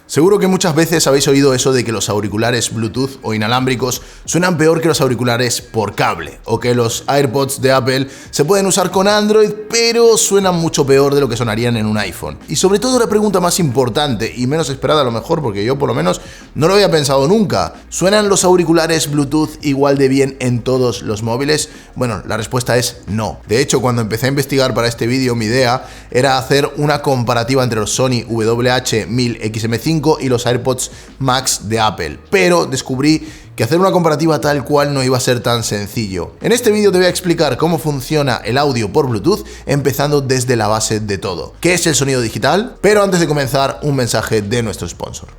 Seguro que muchas veces habéis oído eso de que los auriculares Bluetooth o inalámbricos suenan peor que los auriculares por cable, o que los AirPods de Apple se pueden usar con Android, pero suenan mucho peor de lo que sonarían en un iPhone. Y sobre todo la pregunta más importante y menos esperada a lo mejor, porque yo por lo menos no lo había pensado nunca: ¿suenan los auriculares Bluetooth igual de bien en todos los móviles? Bueno, la respuesta es no. De hecho, cuando empecé a investigar para este vídeo, mi idea era hacer una comparativa entre los Sony WH-1000XM5 y los AirPods Max de Apple, pero descubrí que hacer una comparativa tal cual no iba a ser tan sencillo. En este vídeo te voy a explicar cómo funciona el audio por Bluetooth, empezando desde la base de todo. ¿Qué es el sonido digital? Pero antes de comenzar, un mensaje de nuestro sponsor.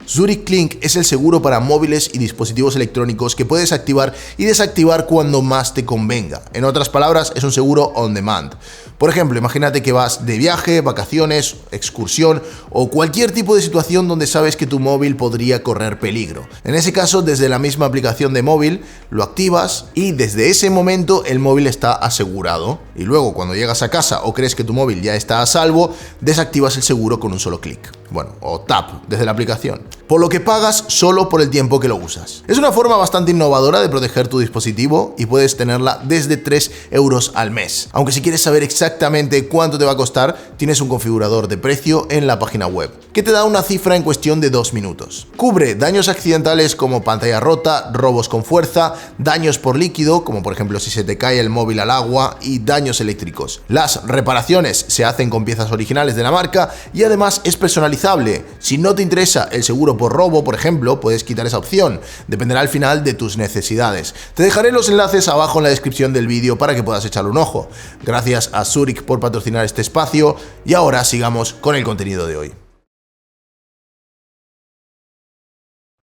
Zurich Clink es el seguro para móviles y dispositivos electrónicos que puedes activar y desactivar cuando más te convenga. En otras palabras, es un seguro on demand. Por ejemplo, imagínate que vas de viaje, vacaciones, excursión o cualquier tipo de situación donde sabes que tu móvil podría correr peligro. En ese caso, desde la misma aplicación de móvil, lo activas y desde ese momento el móvil está asegurado. Y luego, cuando llegas a casa o crees que tu móvil ya está a salvo, desactivas el seguro con un solo clic. Bueno, o tap desde la aplicación. Por lo que pagas solo por el tiempo que lo usas. Es una forma bastante innovadora de proteger tu dispositivo y puedes tenerla desde 3 euros al mes. Aunque si quieres saber exactamente cuánto te va a costar, tienes un configurador de precio en la página web, que te da una cifra en cuestión de 2 minutos. Cubre daños accidentales como pantalla rota, robos con fuerza, daños por líquido, como por ejemplo si se te cae el móvil al agua, y daños eléctricos. Las reparaciones se hacen con piezas originales de la marca y además es personalizable. Si no te interesa el seguro por robo, por ejemplo, puedes quitar esa opción. Dependerá al final de tus necesidades. Te dejaré los enlaces abajo en la descripción del vídeo para que puedas echarle un ojo. Gracias a Zurich por patrocinar este espacio y ahora sigamos con el contenido de hoy.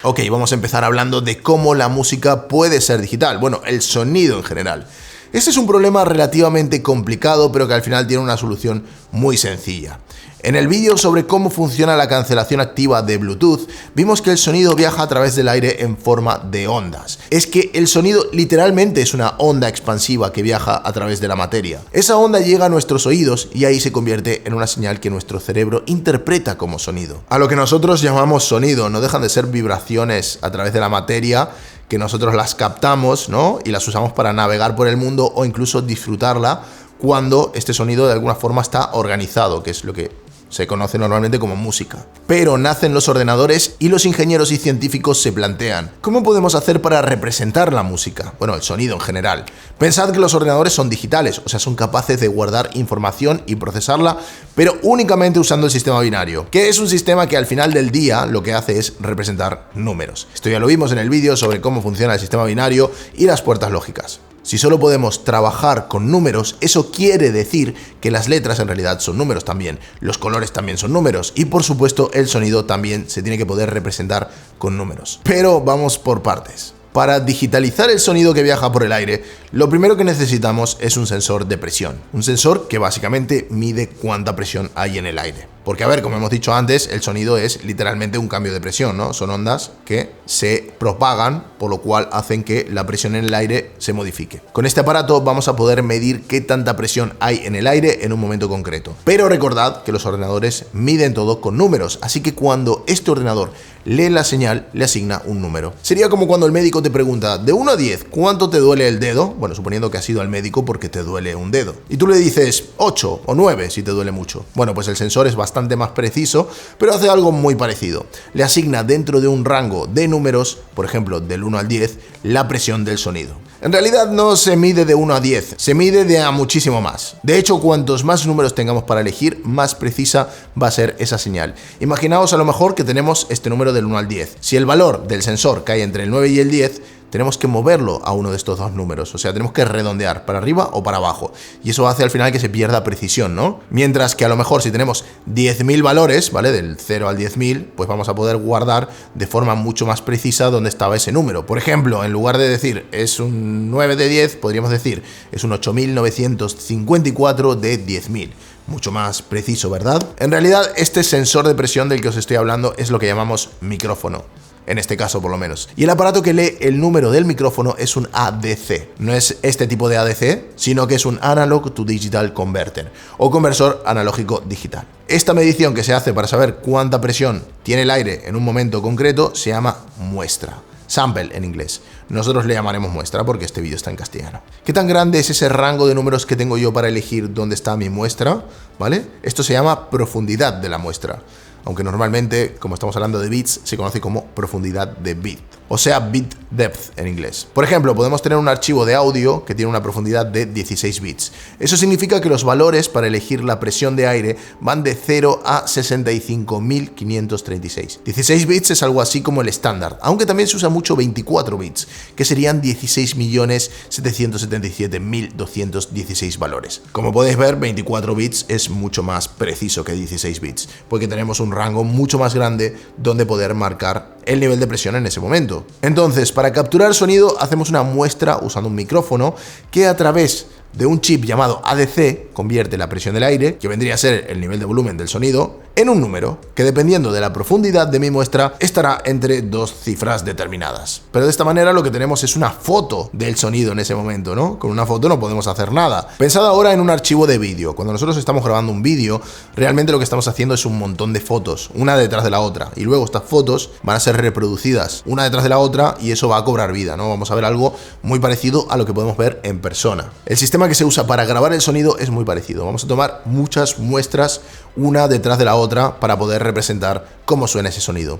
Ok, vamos a empezar hablando de cómo la música puede ser digital. Bueno, el sonido en general. Este es un problema relativamente complicado, pero que al final tiene una solución muy sencilla. En el vídeo sobre cómo funciona la cancelación activa de Bluetooth, vimos que el sonido viaja a través del aire en forma de ondas. Es que el sonido literalmente es una onda expansiva que viaja a través de la materia. Esa onda llega a nuestros oídos y ahí se convierte en una señal que nuestro cerebro interpreta como sonido. A lo que nosotros llamamos sonido no dejan de ser vibraciones a través de la materia, que nosotros las captamos, ¿no? Y las usamos para navegar por el mundo o incluso disfrutarla cuando este sonido de alguna forma está organizado, que es lo que se conoce normalmente como música. Pero nacen los ordenadores y los ingenieros y científicos se plantean: ¿cómo podemos hacer para representar la música? Bueno, el sonido en general. Pensad que los ordenadores son digitales, o sea, son capaces de guardar información y procesarla, pero únicamente usando el sistema binario, que es un sistema que al final del día lo que hace es representar números. Esto ya lo vimos en el vídeo sobre cómo funciona el sistema binario y las puertas lógicas. Si solo podemos trabajar con números, eso quiere decir que las letras en realidad son números también, los colores también son números y por supuesto el sonido también se tiene que poder representar con números. Pero vamos por partes. Para digitalizar el sonido que viaja por el aire, lo primero que necesitamos es un sensor de presión. Un sensor que básicamente mide cuánta presión hay en el aire. Porque, a ver, como hemos dicho antes, el sonido es literalmente un cambio de presión, ¿no? Son ondas que se propagan, por lo cual hacen que la presión en el aire se modifique. Con este aparato vamos a poder medir qué tanta presión hay en el aire en un momento concreto. Pero recordad que los ordenadores miden todo con números, así que cuando este ordenador lee la señal, le asigna un número. Sería como cuando el médico te pregunta: de 1 a 10, ¿cuánto te duele el dedo? Bueno, suponiendo que has ido al médico porque te duele un dedo. Y tú le dices 8 o 9 si te duele mucho. Bueno, pues el sensor es bastante más preciso, pero hace algo muy parecido. Le asigna dentro de un rango de números, por ejemplo, del 1 al 10, la presión del sonido. En realidad no se mide de 1 a 10, se mide de a muchísimo más. De hecho, cuantos más números tengamos para elegir, más precisa va a ser esa señal. Imaginaos a lo mejor que tenemos este número del 1 al 10. Si el valor del sensor cae entre el 9 y el 10, tenemos que moverlo a uno de estos dos números, o sea, tenemos que redondear para arriba o para abajo, y eso hace al final que se pierda precisión, ¿no? Mientras que a lo mejor si tenemos 10.000 valores, ¿vale? Del 0 al 10.000, pues vamos a poder guardar de forma mucho más precisa dónde estaba ese número. Por ejemplo, en lugar de decir es un 9 de 10, podríamos decir es un 8.954 de 10.000. Mucho más preciso, ¿verdad? En realidad, este sensor de presión del que os estoy hablando es lo que llamamos micrófono. en este caso por lo menos. Y el aparato que lee el número del micrófono es un ADC. No es este tipo de ADC, sino que es un Analog to Digital Converter, o conversor analógico digital. Esta medición que se hace para saber cuánta presión tiene el aire en un momento concreto se llama muestra. Sample en inglés. Nosotros le llamaremos muestra porque este vídeo está en castellano. ¿Qué tan grande es ese rango de números que tengo yo para elegir dónde está mi muestra? ¿Vale? Esto se llama profundidad de la muestra. Aunque normalmente, como estamos hablando de bits, se conoce como profundidad de bit, o sea, bit depth en inglés. Por ejemplo, podemos tener un archivo de audio que tiene una profundidad de 16 bits. Eso significa que los valores para elegir la presión de aire van de 0 a 65.536. 16 bits es algo así como el estándar, aunque también se usa mucho 24 bits, que serían 16.777.216 valores. Como podéis ver, 24 bits es mucho más preciso que 16 bits, porque tenemos un rango mucho más grande donde poder marcar el nivel de presión en ese momento. Entonces, para capturar sonido hacemos una muestra usando un micrófono que a través de un chip llamado ADC convierte la presión del aire, que vendría a ser el nivel de volumen del sonido, en un número que, dependiendo de la profundidad de mi muestra, estará entre dos cifras determinadas. Pero de esta manera lo que tenemos es una foto del sonido en ese momento, ¿no? Con una foto no podemos hacer nada. Pensad ahora en un archivo de vídeo. Cuando nosotros estamos grabando un vídeo, realmente lo que estamos haciendo es un montón de fotos, una detrás de la otra, y luego estas fotos van a ser reproducidas una detrás de la otra y eso va a cobrar vida, ¿no? Vamos a ver algo muy parecido a lo que podemos ver en persona. El sistema que se usa para grabar el sonido es muy parecido. Vamos a tomar muchas muestras una detrás de la otra para poder representar cómo suena ese sonido.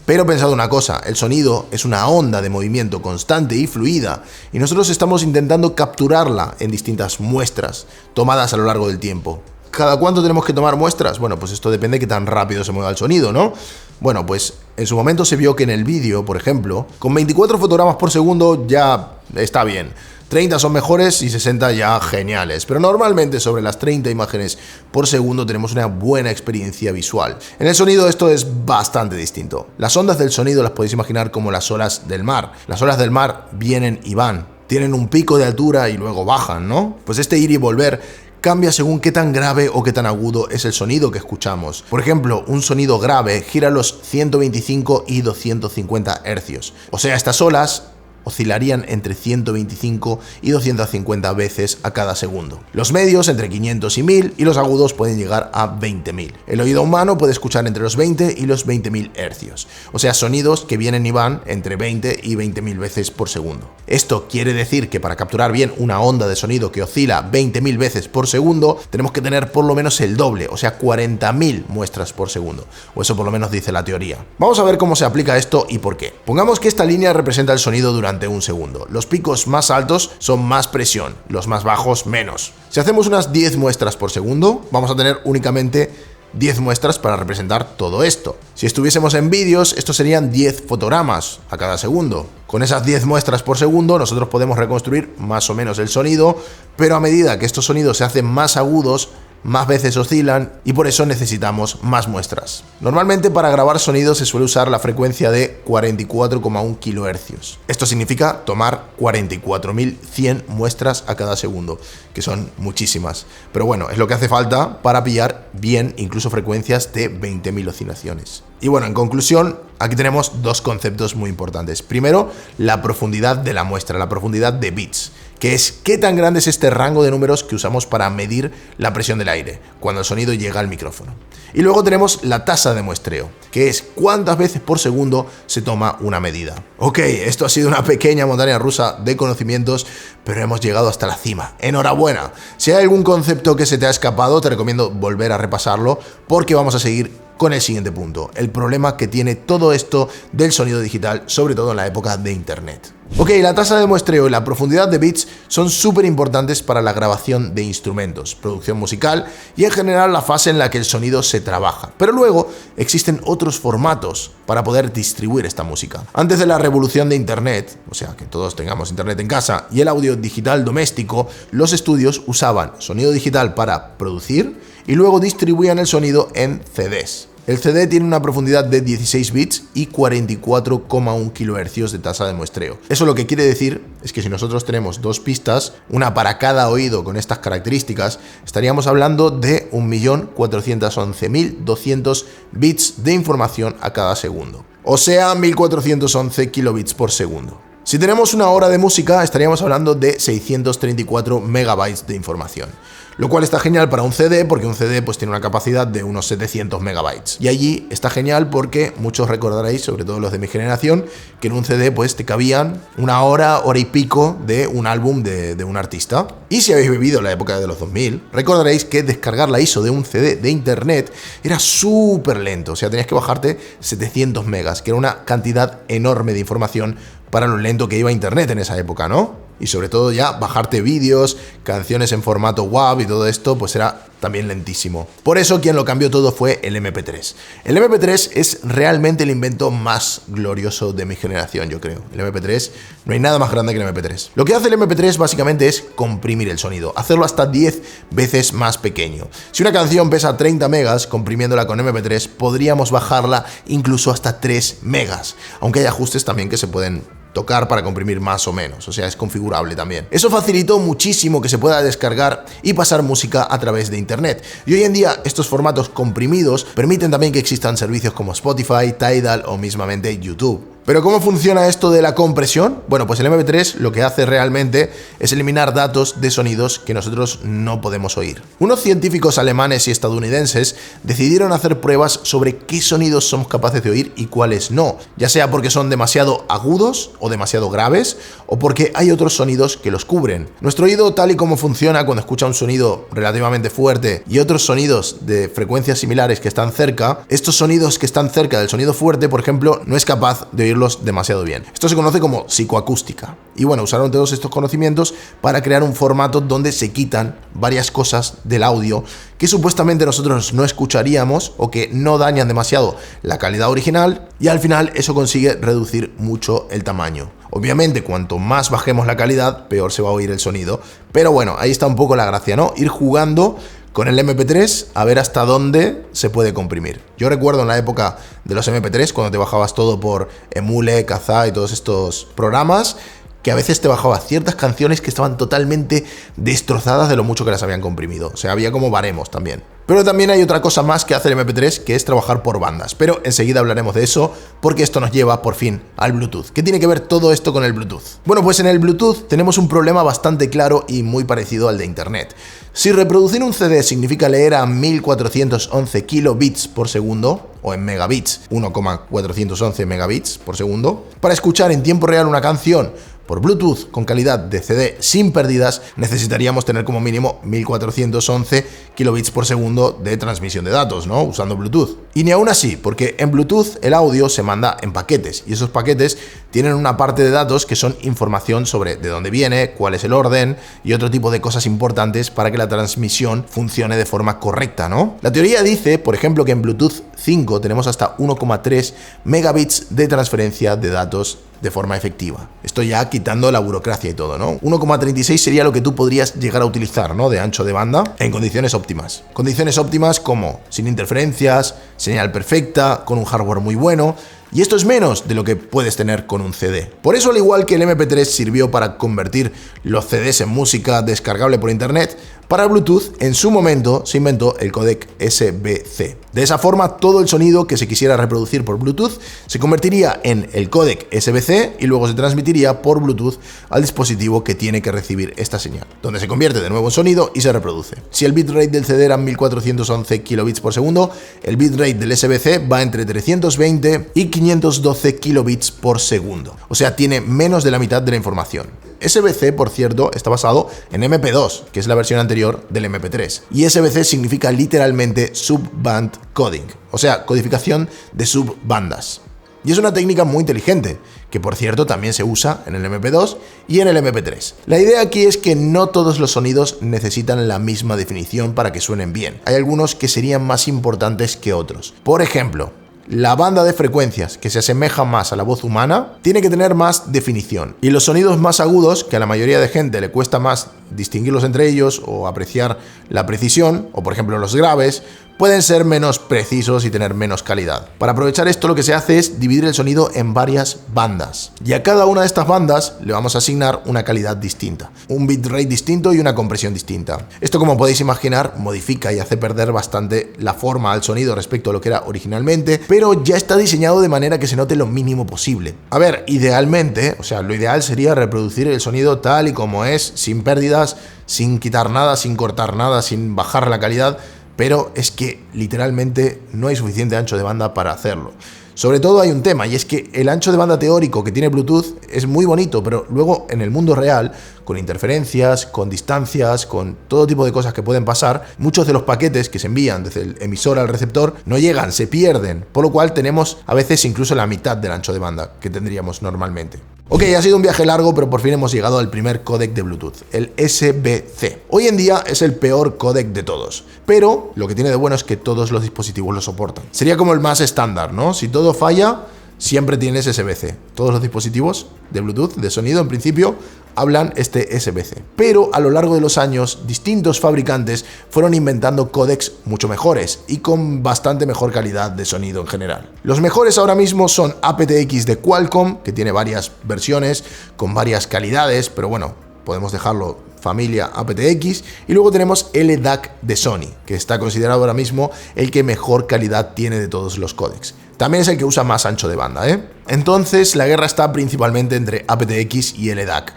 Pero pensad una cosa, el sonido es una onda de movimiento constante y fluida y nosotros estamos intentando capturarla en distintas muestras tomadas a lo largo del tiempo. ¿Cada cuánto tenemos que tomar muestras? Bueno, pues esto depende de qué tan rápido se mueva el sonido, ¿no? Bueno, pues en su momento se vio que en el vídeo, por ejemplo, con 24 fotogramas por segundo ya está bien. 30 son mejores y 60 ya geniales, pero normalmente sobre las 30 imágenes por segundo tenemos una buena experiencia visual. En el sonido esto es bastante distinto. Las ondas del sonido las podéis imaginar como las olas del mar. Las olas del mar vienen y van, tienen un pico de altura y luego bajan, ¿no? Pues este ir y volver cambia según qué tan grave o qué tan agudo es el sonido que escuchamos. Por ejemplo, un sonido grave gira los 125 y 250 hercios. O sea, estas olas oscilarían entre 125 y 250 veces a cada segundo. Los medios entre 500 y 1000 y los agudos pueden llegar a 20.000. El oído humano puede escuchar entre los 20 y los 20.000 hercios, o sea, sonidos que vienen y van entre 20 y 20.000 veces por segundo. Esto quiere decir que para capturar bien una onda de sonido que oscila 20.000 veces por segundo, tenemos que tener por lo menos el doble, o sea, 40.000 muestras por segundo, o eso por lo menos dice la teoría. Vamos a ver cómo se aplica esto y por qué. Pongamos que esta línea representa el sonido durante un segundo. Los picos más altos son más presión, los más bajos menos. Si hacemos unas 10 muestras por segundo, vamos a tener únicamente 10 muestras para representar todo esto. Si estuviésemos en vídeos, estos serían 10 fotogramas a cada segundo. Con esas 10 muestras por segundo nosotros podemos reconstruir más o menos el sonido, pero a medida que estos sonidos se hacen más agudos, más veces oscilan y por eso necesitamos más muestras. Normalmente para grabar sonido se suele usar la frecuencia de 44,1 kHz. Esto significa tomar 44.100 muestras a cada segundo, que son muchísimas. Pero bueno, es lo que hace falta para pillar bien incluso frecuencias de 20.000 oscilaciones. Y bueno, en conclusión, aquí tenemos dos conceptos muy importantes. Primero, la profundidad de la muestra, la profundidad de bits, que es qué tan grande es este rango de números que usamos para medir la presión del aire cuando el sonido llega al micrófono. Y luego tenemos la tasa de muestreo, que es cuántas veces por segundo se toma una medida. Ok, esto ha sido una pequeña montaña rusa de conocimientos, pero hemos llegado hasta la cima. ¡Enhorabuena! Si hay algún concepto que se te ha escapado, te recomiendo volver a repasarlo porque vamos a seguir con el siguiente punto, el problema que tiene todo esto del sonido digital, sobre todo en la época de Internet. Ok, la tasa de muestreo y la profundidad de bits son súper importantes para la grabación de instrumentos, producción musical y en general la fase en la que el sonido se trabaja. Pero luego existen otros formatos para poder distribuir esta música. Antes de la revolución de Internet, o sea que todos tengamos Internet en casa, y el audio digital doméstico, los estudios usaban sonido digital para producir y luego distribuían el sonido en CDs. El CD tiene una profundidad de 16 bits y 44,1 kHz de tasa de muestreo. Eso lo que quiere decir es que si nosotros tenemos dos pistas, una para cada oído con estas características, estaríamos hablando de 1.411.200 bits de información a cada segundo. o sea 1411 kilobits por segundo. Si tenemos una hora de música, estaríamos hablando de 634 megabytes de información. Lo cual está genial para un CD, porque un CD pues tiene una capacidad de unos 700 megabytes. Y allí está genial porque muchos recordaréis, sobre todo los de mi generación, que en un CD pues te cabían una hora, hora y pico de un álbum de un artista. Y si habéis vivido la época de los 2000, recordaréis que descargar la ISO de un CD de internet era súper lento. O sea, tenías que bajarte 700 megas, que era una cantidad enorme de información para lo lento que iba internet en esa época, ¿no? Y sobre todo ya bajarte vídeos, canciones en formato WAV y todo esto, pues era también lentísimo. Por eso quien lo cambió todo fue el MP3. El MP3 es realmente el invento más glorioso de mi generación, yo creo. El MP3, no hay nada más grande que el MP3. Lo que hace el MP3 básicamente es comprimir el sonido, hacerlo hasta 10 veces más pequeño. Si una canción pesa 30 megas, comprimiéndola con MP3, podríamos bajarla incluso hasta 3 megas, aunque hay ajustes también que se pueden tocar para comprimir más o menos, o sea, es configurable también. Eso facilitó muchísimo que se pueda descargar y pasar música a través de internet. Y hoy en día estos formatos comprimidos permiten también que existan servicios como Spotify, Tidal o mismamente YouTube. ¿Pero cómo funciona esto de la compresión? Bueno, pues el MP3 lo que hace realmente es eliminar datos de sonidos que nosotros no podemos oír. Unos científicos alemanes y estadounidenses decidieron hacer pruebas sobre qué sonidos somos capaces de oír y cuáles no, ya sea porque son demasiado agudos o demasiado graves, o porque hay otros sonidos que los cubren. Nuestro oído, tal y como funciona cuando escucha un sonido relativamente fuerte y otros sonidos de frecuencias similares que están cerca, estos sonidos que están cerca del sonido fuerte, por ejemplo, no es capaz de oír demasiado bien. Esto se conoce como psicoacústica. Y bueno, usaron todos estos conocimientos para crear un formato donde se quitan varias cosas del audio que supuestamente nosotros no escucharíamos o que no dañan demasiado la calidad original, y al final eso consigue reducir mucho el tamaño. Obviamente, cuanto más bajemos la calidad, peor se va a oír el sonido. Pero bueno, ahí está un poco la gracia, ¿no? Ir jugando con el MP3 a ver hasta dónde se puede comprimir. Yo recuerdo en la época de los MP3, cuando te bajabas todo por Emule, Kazaa y todos estos programas, que a veces te bajabas ciertas canciones que estaban totalmente destrozadas de lo mucho que las habían comprimido. O sea, había como baremos también. Pero también hay otra cosa más que hace el MP3, que es trabajar por bandas. Pero enseguida hablaremos de eso, porque esto nos lleva por fin al Bluetooth. ¿Qué tiene que ver todo esto con el Bluetooth? Bueno, pues en el Bluetooth tenemos un problema bastante claro y muy parecido al de Internet. Si reproducir un CD significa leer a 1411 kilobits por segundo, o en megabits, 1,411 megabits por segundo, para escuchar en tiempo real una canción por Bluetooth con calidad de CD sin pérdidas, necesitaríamos tener como mínimo 1411 kilobits por segundo de transmisión de datos, ¿no? Usando Bluetooth. Y ni aún así, porque en Bluetooth el audio se manda en paquetes, y esos paquetes tienen una parte de datos que son información sobre de dónde viene, cuál es el orden y otro tipo de cosas importantes para que la transmisión funcione de forma correcta, ¿no? La teoría dice, por ejemplo, que en Bluetooth 5 tenemos hasta 1,3 megabits de transferencia de datos de forma efectiva. Esto ya quitando la burocracia y todo, ¿no? 1,36 sería lo que tú podrías llegar a utilizar, ¿no? De ancho de banda en condiciones óptimas. Condiciones óptimas como sin interferencias, señal perfecta, con un hardware muy bueno. Y esto es menos de lo que puedes tener con un CD. Por eso, al igual que el MP3 sirvió para convertir los CDs en música descargable por internet, para Bluetooth en su momento se inventó el códec SBC. De esa forma, todo el sonido que se quisiera reproducir por Bluetooth se convertiría en el códec SBC y luego se transmitiría por Bluetooth al dispositivo que tiene que recibir esta señal, donde se convierte de nuevo en sonido y se reproduce. Si el bitrate del CD era 1411 kilobits por segundo, el bitrate del SBC va entre 320 y 512 kilobits por segundo. O sea, tiene menos de la mitad de la información. SBC, por cierto, está basado en MP2, que es la versión anterior del MP3. Y SBC significa literalmente Subband Coding, o sea, codificación de subbandas. Y es una técnica muy inteligente, que por cierto también se usa en el MP2 y en el MP3. La idea aquí es que no todos los sonidos necesitan la misma definición para que suenen bien. Hay algunos que serían más importantes que otros. Por ejemplo, la banda de frecuencias que se asemeja más a la voz humana tiene que tener más definición, y los sonidos más agudos, que a la mayoría de gente le cuesta más distinguirlos entre ellos o apreciar la precisión, o por ejemplo los graves, pueden ser menos precisos y tener menos calidad. Para aprovechar esto, lo que se hace es dividir el sonido en varias bandas, y a cada una de estas bandas le vamos a asignar una calidad distinta, un bitrate distinto y una compresión distinta. Esto, como podéis imaginar, modifica y hace perder bastante la forma al sonido respecto a lo que era originalmente, pero ya está diseñado de manera que se note lo mínimo posible. A ver, idealmente, lo ideal sería reproducir el sonido tal y como es, sin pérdidas, sin quitar nada, sin cortar nada, sin bajar la calidad, pero es que literalmente no hay suficiente ancho de banda para hacerlo. Sobre todo hay un tema, y es que el ancho de banda teórico que tiene Bluetooth es muy bonito, pero luego en el mundo real, con interferencias, con distancias, con todo tipo de cosas que pueden pasar, muchos de los paquetes que se envían desde el emisor al receptor no llegan, se pierden, por lo cual tenemos a veces incluso la mitad del ancho de banda que tendríamos normalmente. Ok, ha sido un viaje largo, pero por fin hemos llegado al primer códec de Bluetooth, el SBC. Hoy en día es el peor códec de todos, pero lo que tiene de bueno es que todos los dispositivos lo soportan. Sería como el más estándar, ¿no? Si todo falla, siempre tienes SBC. Todos los dispositivos de Bluetooth, de sonido, en principio, hablan este SBC. Pero a lo largo de los años, distintos fabricantes fueron inventando códecs mucho mejores y con bastante mejor calidad de sonido en general. Los mejores ahora mismo son aptX de Qualcomm, que tiene varias versiones con varias calidades, pero bueno, podemos dejarlo familia aptX, y luego tenemos LDAC de Sony, que está considerado ahora mismo el que mejor calidad tiene de todos los códecs. También es el que usa más ancho de banda, Entonces la guerra está principalmente entre aptX y LDAC.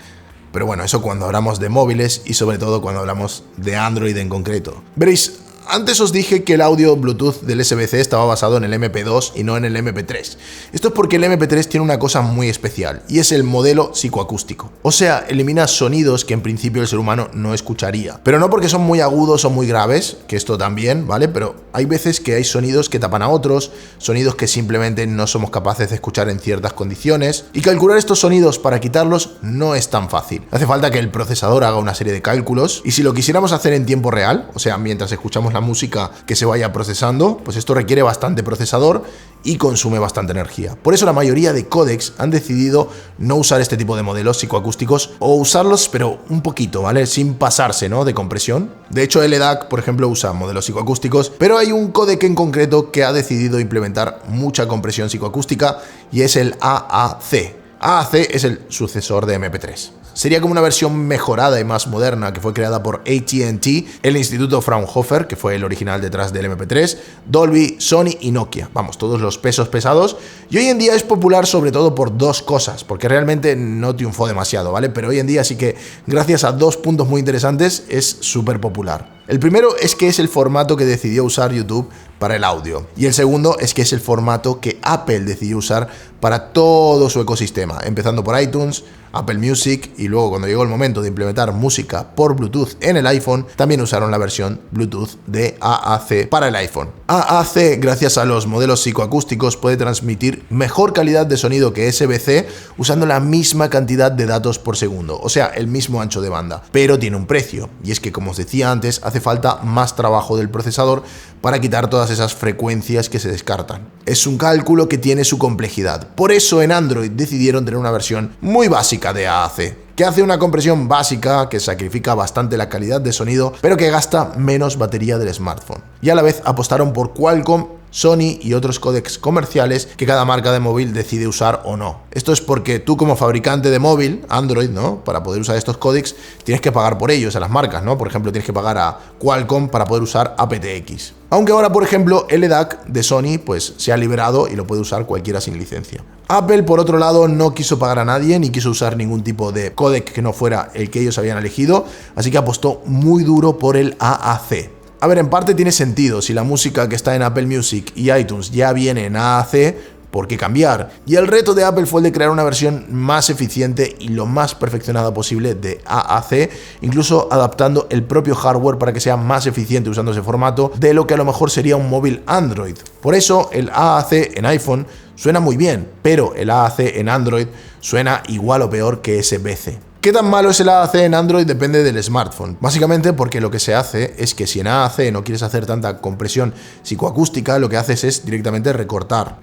Pero bueno, eso cuando hablamos de móviles y sobre todo cuando hablamos de Android en concreto. Veréis, antes os dije que el audio Bluetooth del SBC estaba basado en el MP2 y no en el MP3. Esto es porque el MP3 tiene una cosa muy especial, y es el modelo psicoacústico. O sea, elimina sonidos que en principio el ser humano no escucharía. Pero no porque son muy agudos o muy graves, que esto también, ¿vale? Pero hay veces que hay sonidos que tapan a otros, sonidos que simplemente no somos capaces de escuchar en ciertas condiciones, y calcular estos sonidos para quitarlos no es tan fácil. Hace falta que el procesador haga una serie de cálculos, y si lo quisiéramos hacer en tiempo real, o sea, mientras escuchamos la música que se vaya procesando, pues esto requiere bastante procesador y consume bastante energía. Por eso la mayoría de códecs han decidido no usar este tipo de modelos psicoacústicos, o usarlos pero un poquito, ¿vale? Sin pasarse, ¿no?, de compresión. De hecho, LDAC, por ejemplo, usa modelos psicoacústicos, pero hay un códec en concreto que ha decidido implementar mucha compresión psicoacústica, y es el AAC. AAC es el sucesor de MP3. Sería como una versión mejorada y más moderna que fue creada por AT&T, el Instituto Fraunhofer, que fue el original detrás del MP3, Dolby, Sony y Nokia. Vamos, todos los pesos pesados. Y hoy en día es popular sobre todo por dos cosas, porque realmente no triunfó demasiado, ¿vale? Pero hoy en día sí que, gracias a dos puntos muy interesantes, es súper popular. El primero es que es el formato que decidió usar YouTube para el audio. Y el segundo es que es el formato que Apple decidió usar para todo su ecosistema, empezando por iTunes, Apple Music, y luego cuando llegó el momento de implementar música por Bluetooth en el iPhone, también usaron la versión Bluetooth de AAC para el iPhone. AAC, gracias a los modelos psicoacústicos, puede transmitir mejor calidad de sonido que SBC usando la misma cantidad de datos por segundo, o sea, el mismo ancho de banda, pero tiene un precio, y es que, como os decía antes, hace falta más trabajo del procesador para quitar todas esas frecuencias que se descartan. Es un cálculo que tiene su complejidad. Por eso en Android decidieron tener una versión muy básica de AAC, que hace una compresión básica que sacrifica bastante la calidad de sonido, pero que gasta menos batería del smartphone. Y a la vez apostaron por Qualcomm, Sony y otros códecs comerciales que cada marca de móvil decide usar o no. Esto es porque tú, como fabricante de móvil, Android, ¿no?, para poder usar estos códecs tienes que pagar por ellos a las marcas, ¿no? Por ejemplo, tienes que pagar a Qualcomm para poder usar aptX. Aunque ahora, por ejemplo, LDAC de Sony pues se ha liberado y lo puede usar cualquiera sin licencia. Apple, por otro lado, no quiso pagar a nadie ni quiso usar ningún tipo de códec que no fuera el que ellos habían elegido, así que apostó muy duro por el AAC. A ver, en parte tiene sentido. Si la música que está en Apple Music y iTunes ya viene en AAC, ¿por qué cambiar? Y el reto de Apple fue el de crear una versión más eficiente y lo más perfeccionada posible de AAC, incluso adaptando el propio hardware para que sea más eficiente usando ese formato de lo que a lo mejor sería un móvil Android. Por eso el AAC en iPhone suena muy bien, pero el AAC en Android suena igual o peor que SBC. ¿Qué tan malo es el AAC en Android? Depende del smartphone. Básicamente porque lo que se hace es que si en AAC no quieres hacer tanta compresión psicoacústica, lo que haces es directamente recortar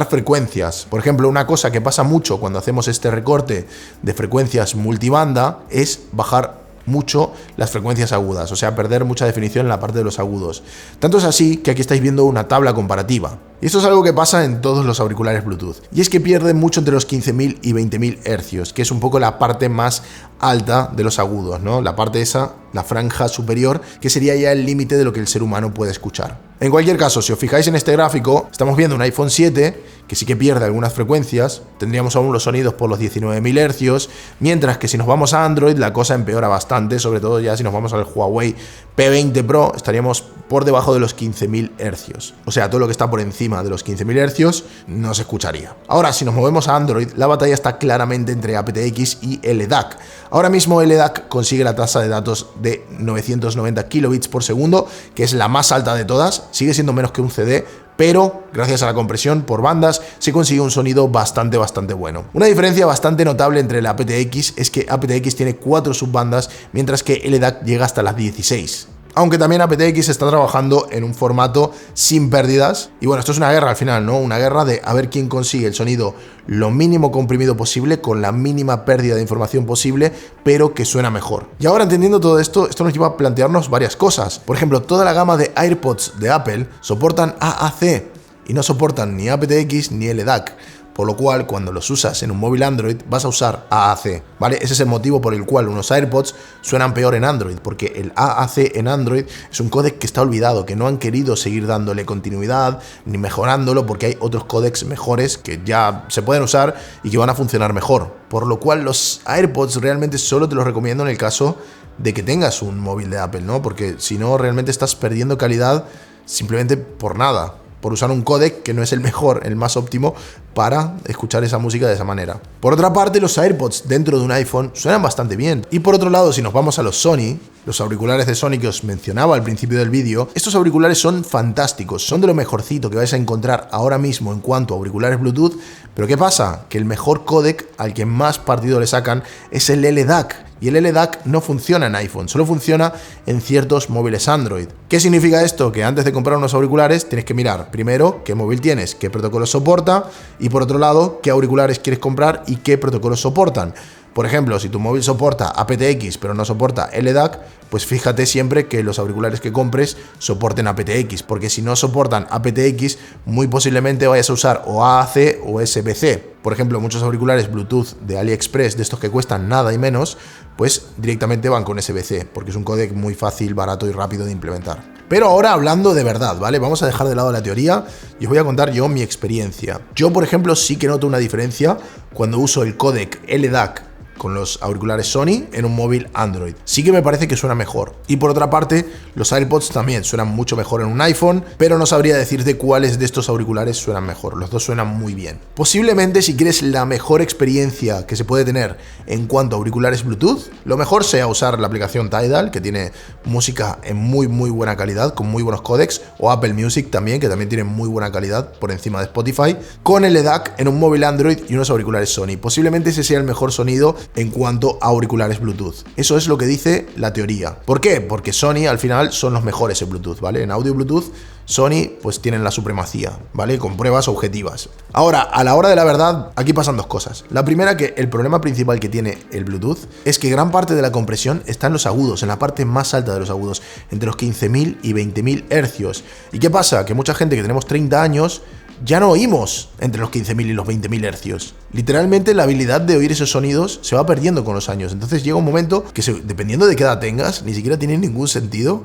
frecuencias. Por ejemplo, una cosa que pasa mucho cuando hacemos este recorte de frecuencias multibanda es bajar mucho las frecuencias agudas, o sea, perder mucha definición en la parte de los agudos. Tanto es así que aquí estáis viendo una tabla comparativa. Y esto es algo que pasa en todos los auriculares Bluetooth. Y es que pierden mucho entre los 15.000 y 20.000 hercios, que es un poco la parte más alta de los agudos, ¿no? La parte esa, la franja superior, que sería ya el límite de lo que el ser humano puede escuchar. En cualquier caso, si os fijáis en este gráfico, estamos viendo un iPhone 7 que sí que pierde algunas frecuencias, tendríamos aún los sonidos por los 19.000 hercios, mientras que si nos vamos a Android la cosa empeora bastante, sobre todo ya si nos vamos al Huawei P20 Pro estaríamos por debajo de los 15.000 hercios. O sea, todo lo que está por encima de los 15.000 hercios no se escucharía. Ahora, si nos movemos a Android, la batalla está claramente entre aptX y LDAC. Ahora mismo LDAC consigue la tasa de datos de 990 kilobits por segundo, que es la más alta de todas, sigue siendo menos que un CD, pero gracias a la compresión por bandas se consigue un sonido bastante bueno. Una diferencia bastante notable entre el aptX es que aptX tiene 4 subbandas, mientras que LDAC llega hasta las 16. Aunque también aptX está trabajando en un formato sin pérdidas. Y bueno, esto es una guerra al final, ¿no? Una guerra de a ver quién consigue el sonido lo mínimo comprimido posible, con la mínima pérdida de información posible, pero que suena mejor. Y ahora, entendiendo todo esto, esto nos lleva a plantearnos varias cosas. Por ejemplo, toda la gama de AirPods de Apple soportan AAC y no soportan ni aptX ni LDAC. Por lo cual, cuando los usas en un móvil Android, vas a usar AAC, ¿vale? Ese es el motivo por el cual unos AirPods suenan peor en Android, porque el AAC en Android es un códec que está olvidado, que no han querido seguir dándole continuidad, ni mejorándolo, porque hay otros códecs mejores que ya se pueden usar y que van a funcionar mejor. Por lo cual, los AirPods realmente solo te los recomiendo en el caso de que tengas un móvil de Apple, ¿no? Porque si no, realmente estás perdiendo calidad simplemente por nada, por usar un códec que no es el mejor, el más óptimo para escuchar esa música de esa manera. Por otra parte, los AirPods dentro de un iPhone suenan bastante bien. Y por otro lado, si nos vamos a los Sony, los auriculares de Sony que os mencionaba al principio del vídeo, estos auriculares son fantásticos, son de lo mejorcito que vais a encontrar ahora mismo en cuanto a auriculares Bluetooth. Pero ¿qué pasa? Que el mejor códec al que más partido le sacan es el LDAC. Y el LDAC no funciona en iPhone, solo funciona en ciertos móviles Android. ¿Qué significa esto? Que antes de comprar unos auriculares tienes que mirar primero qué móvil tienes, qué protocolos soporta, y por otro lado, qué auriculares quieres comprar y qué protocolos soportan. Por ejemplo, si tu móvil soporta aptX pero no soporta LDAC, pues fíjate siempre que los auriculares que compres soporten aptX, porque si no soportan aptX, muy posiblemente vayas a usar o AAC o SBC. Por ejemplo, muchos auriculares Bluetooth de AliExpress, de estos que cuestan nada y menos, pues directamente van con SBC, porque es un códec muy fácil, barato y rápido de implementar. Pero ahora hablando de verdad, ¿vale? Vamos a dejar de lado la teoría y os voy a contar yo mi experiencia. Yo, por ejemplo, sí que noto una diferencia cuando uso el códec LDAC con los auriculares Sony en un móvil Android. Sí que me parece que suena mejor. Y por otra parte, los AirPods también suenan mucho mejor en un iPhone, pero no sabría decirte cuáles de estos auriculares suenan mejor. Los dos suenan muy bien. Posiblemente, si quieres la mejor experiencia que se puede tener en cuanto a auriculares Bluetooth, lo mejor sea usar la aplicación Tidal, que tiene música en muy buena calidad, con muy buenos códecs, o Apple Music también, que también tiene muy buena calidad por encima de Spotify, con el LDAC en un móvil Android y unos auriculares Sony. Posiblemente ese sea el mejor sonido en cuanto a auriculares Bluetooth. Eso es lo que dice la teoría. ¿Por qué? Porque Sony al final son los mejores en Bluetooth, ¿vale? En audio Bluetooth, Sony pues tienen la supremacía, ¿vale? Con pruebas objetivas. Ahora, a la hora de la verdad, aquí pasan dos cosas. La primera, que el problema principal que tiene el Bluetooth es que gran parte de la compresión está en los agudos, en la parte más alta de los agudos, entre los 15.000 y 20.000 hercios. ¿Y qué pasa? Que mucha gente que tenemos 30 años ya no oímos entre los 15.000 y los 20.000 hercios. Literalmente la habilidad de oír esos sonidos se va perdiendo con los años. Entonces llega un momento que, dependiendo de qué edad tengas, ni siquiera tiene ningún sentido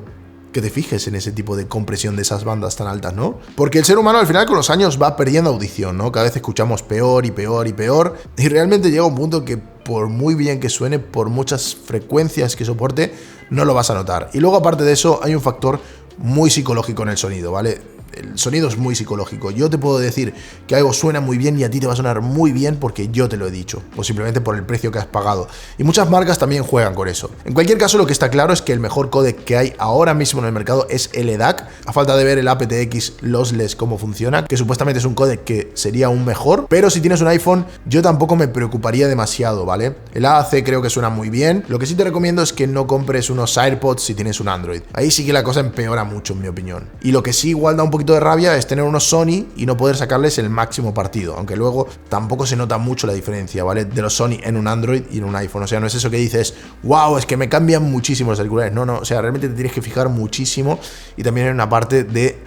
que te fijes en ese tipo de compresión de esas bandas tan altas, ¿no? Porque el ser humano al final con los años va perdiendo audición, ¿no? Cada vez escuchamos peor y peor y peor, y realmente llega un punto que por muy bien que suene, por muchas frecuencias que soporte, no lo vas a notar. Y luego, aparte de eso, hay un factor muy psicológico en el sonido, ¿vale? El sonido es muy psicológico. Yo te puedo decir que algo suena muy bien y a ti te va a sonar muy bien porque yo te lo he dicho, o simplemente por el precio que has pagado. Y muchas marcas también juegan con eso. En cualquier caso, lo que está claro es que el mejor códec que hay ahora mismo en el mercado es LDAC. A falta de ver el aptX Lossless cómo funciona, que supuestamente es un códec que sería un mejor, pero si tienes un iPhone, yo tampoco me preocuparía demasiado, ¿vale? El AAC creo que suena muy bien. Lo que sí te recomiendo es que no compres unos AirPods si tienes un Android. Ahí sí que la cosa empeora mucho, en mi opinión. Y lo que sí igual da un poquito poquito de rabia es tener unos Sony y no poder sacarles el máximo partido, aunque luego tampoco se nota mucho la diferencia, ¿vale? De los Sony en un Android y en un iPhone. O sea, no es eso que dices, wow, es que me cambian muchísimo los auriculares. No, o sea, realmente te tienes que fijar muchísimo, y también hay una parte de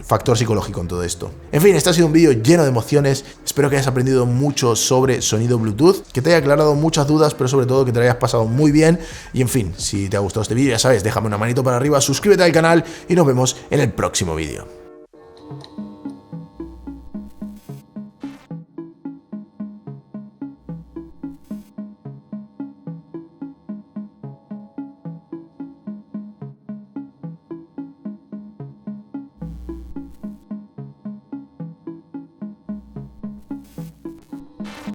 factor psicológico en todo esto. En fin, este ha sido un vídeo lleno de emociones. Espero que hayas aprendido mucho sobre sonido Bluetooth, que te haya aclarado muchas dudas, pero sobre todo que te lo hayas pasado muy bien. Y en fin, si te ha gustado este vídeo, ya sabes, déjame una manito para arriba, suscríbete al canal y nos vemos en el próximo vídeo.